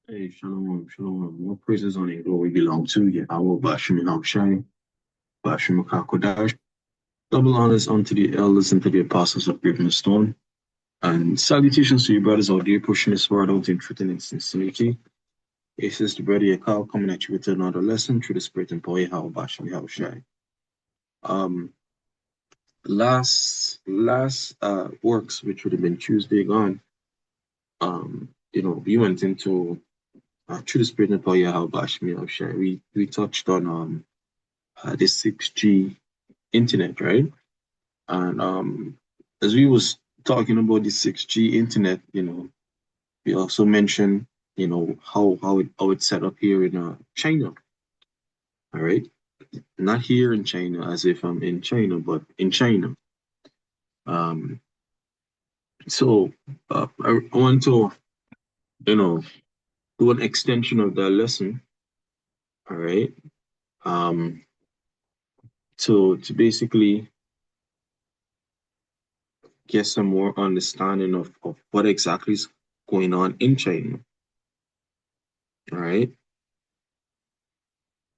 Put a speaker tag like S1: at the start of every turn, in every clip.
S1: Hey, shalom, shalom. More praises on and glory belong to Yahweh, Bashim Hamshai, Bashim Kakodash. Double honors unto the elders and to the apostles of Griffin Stone. And salutations to you, brothers out there, pushing this word out in truth and in sincerity. This is the brother Yakal coming at you with another lesson through the spirit and power, Yahweh, Bashim Hamshai. Um, last works, which would have been Tuesday gone, we went into through the spirit and power, Yahweh, Bashim Hamshai. We touched on the 6G internet, right? And as we was talking about the 6G internet, we also mentioned, how it's set up here in China, all right? Not here in China as if I'm in China, but in China. Um, I want to, you know, do an extension of that lesson, all right? Um, to basically get some more understanding of what exactly is going on in China, all right?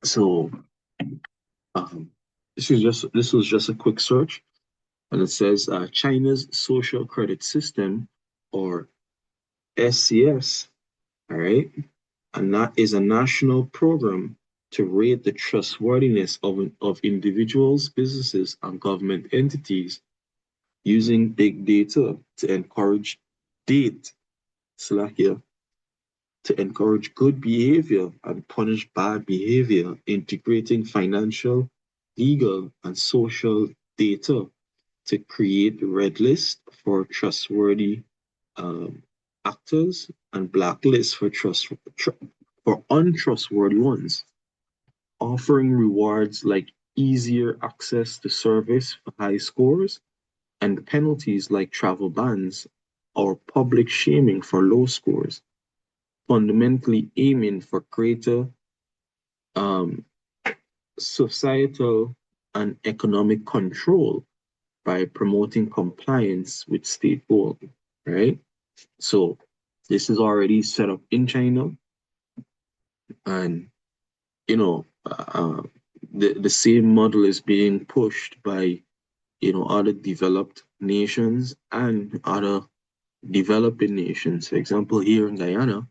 S1: So um, this was just a quick search, and it says China's social credit system, or SCS, all right, and that is a national program to rate the trustworthiness of individuals, businesses, and government entities using big data to encourage date, Slovakia, to encourage good behavior and punish bad behavior, integrating financial, legal, and social data to create red list for trustworthy um, actors and blacklist for untrustworthy ones, offering rewards like easier access to service for high scores and penalties like travel bans or public shaming for low scores, fundamentally aiming for greater um, societal and economic control by promoting compliance with state goals, right? So this is already set up in China, and you know, the same model is being pushed by other developed nations and other developing nations. For example, here in Guyana,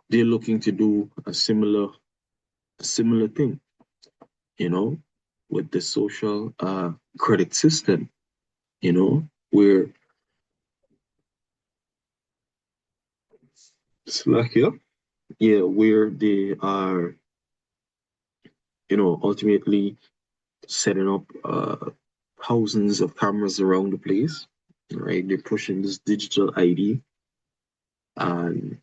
S1: they're looking to do a similar thing, you know, with the social credit system, where Slovakia, yeah, where they are, ultimately setting up thousands of cameras around the place, right? They're pushing this digital ID, and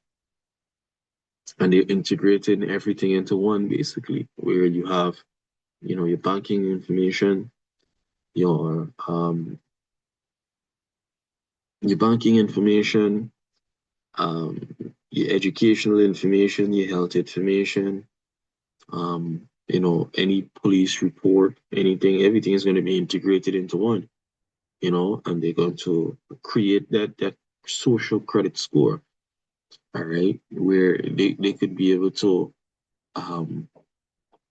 S1: they're integrating everything into one, basically, where you have, your banking information, your um your banking information, um, your educational information, your health information, any police report, anything, everything is going to be integrated into one, and they're going to create that social credit score, all right, where they could be able to, um,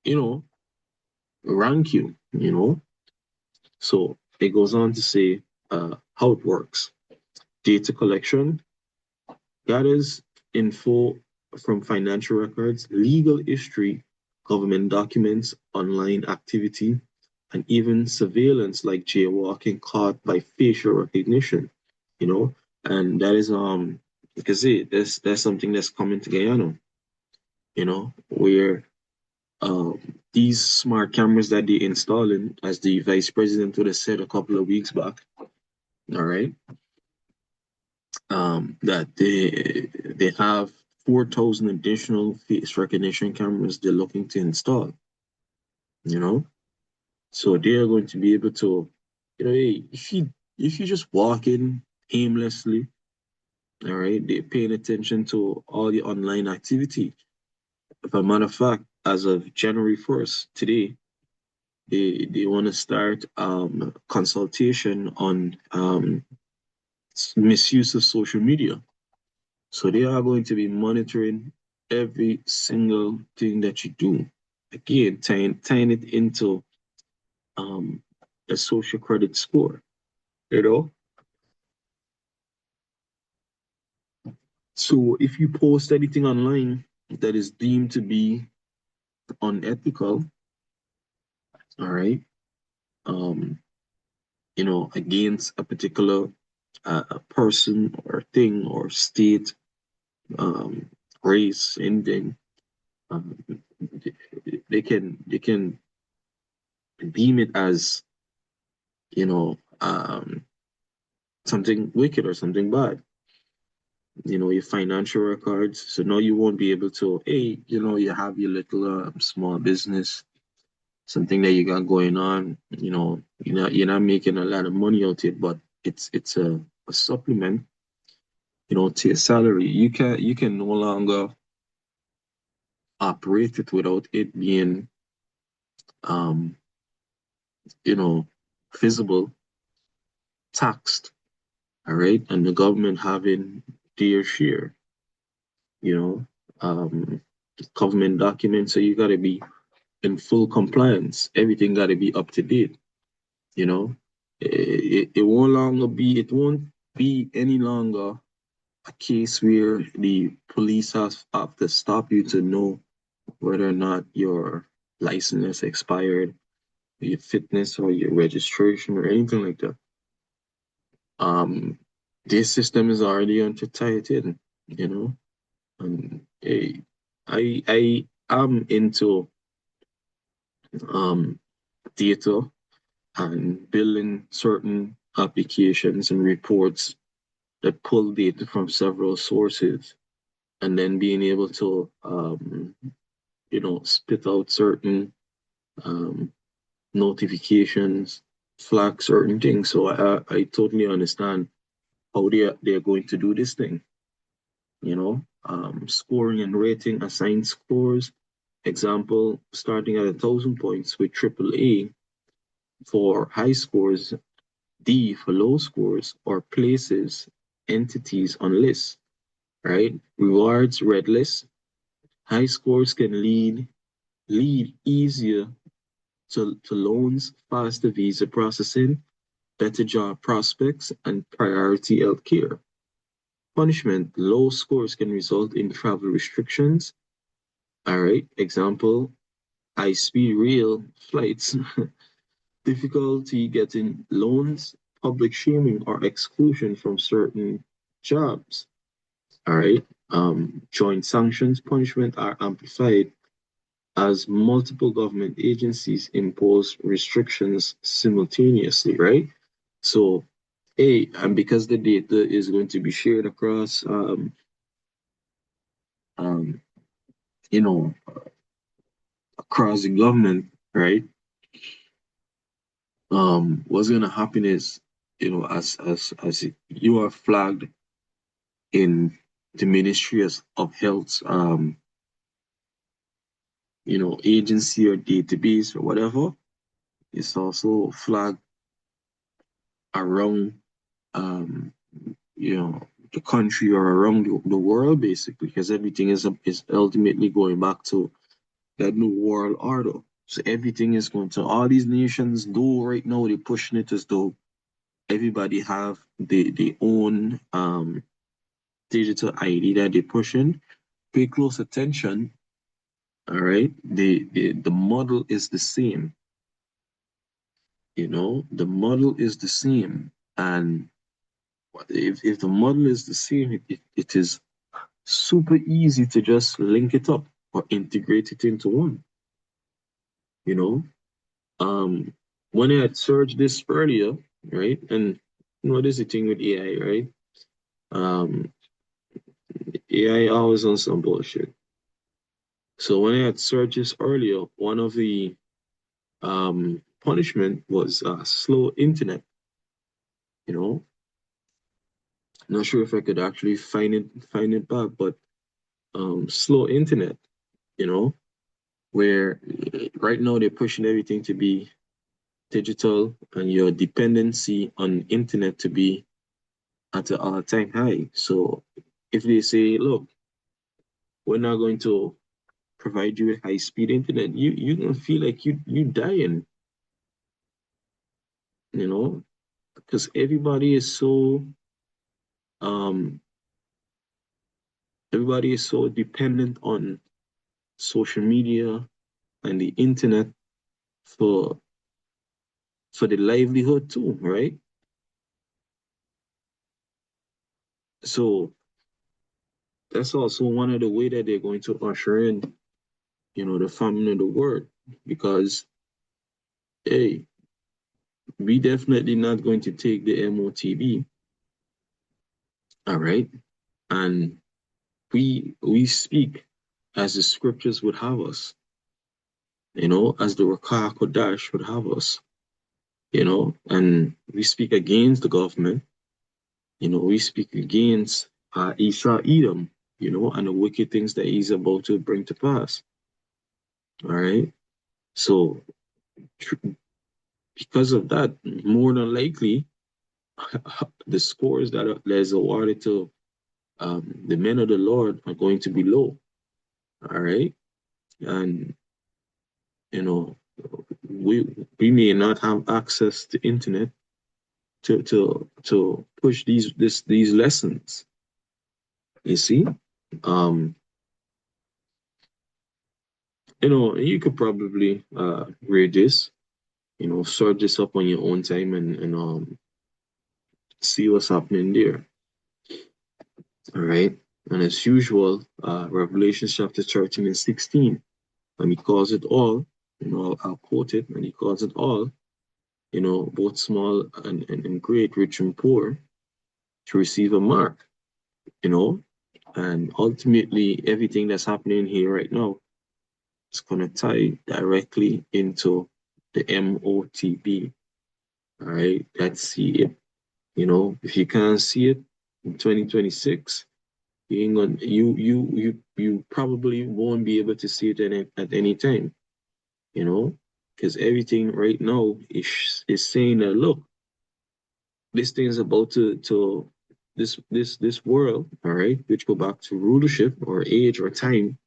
S1: you know, rank you, So it goes on to say how it works. Data collection gathers info from financial records, legal history, government documents, online activity, and even surveillance like jaywalking caught by facial recognition, you know, and that is because that's something that's coming to Guyana, where these smart cameras that they installing, as the vice president would have said a couple of weeks back, all right, that they have 4,000 additional face recognition cameras they're looking to install, you know, so they are going to be able to, hey, if you just walk in aimlessly, all right, they're paying attention to all the online activity. If a matter of fact, as of January 1st, today, they want to start consultation on misuse of social media, So they are going to be monitoring every single thing that you do. Again, tying it into um, a social credit score, you know? So if you post anything online that is deemed to be unethical, all right, um, against a particular person or thing or state, um, race, anything, um, they can deem it as something wicked or something bad. Your financial records. So now you won't be able to, hey, you have your little small business, something that you got going on. You're not making a lot of money out of it, but it's a supplement, to your salary. You can no longer operate it without it being um, you know, visible, taxed, all right, and the government having their share, you know, um, government documents. So you got to be in full compliance. Everything got to be up to date. You know, it won't be any longer a case where the police have to stop you to know whether or not your license is expired, your fitness or your registration or anything like that. Um, this system is already tied in, you know, and I am into um data and building certain applications and reports that pull data from several sources and then being able to spit out certain um, notifications, flag certain things. So I totally understand how they're going to do this thing. Scoring and rating assigned scores. Example, starting at 1,000 points with AAA for high scores, D for low scores, or places entities on lists, right? Rewards, red list. High scores can lead easier to loans, faster visa processing, better job prospects, and priority healthcare. Punishment, low scores can result in travel restrictions. All right, example, high-speed rail flights, difficulty getting loans, public shaming, or exclusion from certain jobs. All right. Joint sanctions punishment are amplified as multiple government agencies impose restrictions simultaneously, right? So, and because the data is going to be shared across, um, you know, across the government, right? What's going to happen is, as you are flagged in the Ministry of Health, agency or database or whatever, it's also flagged around, um, you know, the country or around the world, basically, because everything is ultimately going back to that new world order. So everything is going to all these nations do right now. They're pushing it as though everybody have their own digital ID that they're pushing. Pay close attention. All right, the model is the same. The model is the same, and if the model is the same, it is super easy to just link it up or integrate it into one. You know, um, when I had searched this earlier, right, and there's the thing with AI, right? Um, AI always on some bullshit. So when I had searched this earlier, one of the punishment was slow internet. You know, not sure if I could actually find it back, but slow internet. You know, where right now they're pushing everything to be digital and your dependency on internet to be at an all-time high. So if they say, look, we're not going to provide you with high-speed internet, you're gonna feel like you dying, you know, because um everybody is so dependent on social media and the internet for the livelihood too, right? So that's also one of the way that they're going to usher in, the famine of the word, because hey, we definitely not going to take the MOTB, all right? And we speak as the scriptures would have us, as the Rakah Kodash would have us, and we speak against the government, we speak against Esau Edom, and the wicked things that he's about to bring to pass. All right. So because of that, more than likely, the scores that is awarded to the men of the Lord are going to be low. All right. And you know, we may not have access to internet to push these lessons. You see, um, you could probably read this, sort this up on your own time and see what's happening there. All right. And as usual, Revelation chapter 13 and 16, and he calls it all, I'll quote it, and he calls it all, both small and great, rich and poor, to receive a mark, you know, and ultimately everything that's happening here right now is going to tie directly into the MOTB. All right. Let's see it. If you can't see it in 2026, you ain't gonna, you probably won't be able to see it at any time, because everything right now is saying that, look, this thing is about to this world, all right, which go back to rulership or age or time,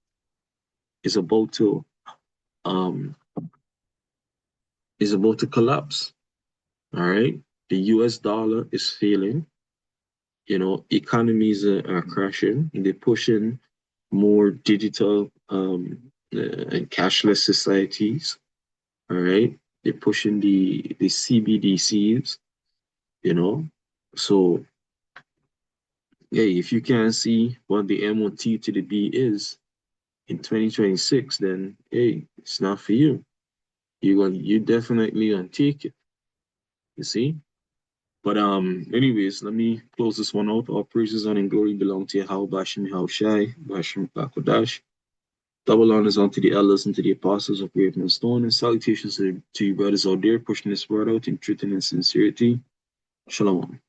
S1: is about to um collapse. All right. The US dollar is failing, economies are crashing, and they're pushing more digital and cashless societies. All right. They're pushing the CBDCs, you know. So hey, if you can't see what the MOT to the B is in 2026, then hey, it's not for you. You definitely gonna take it. You see? But anyways, let me close this one out. All praises and glory belong to Yahweh Bashim Shai, Bashim Bakodash. Double honors unto the elders and to the apostles of Great and Stone, and salutations to you brothers out there pushing this word out in truth and in sincerity. Shalom.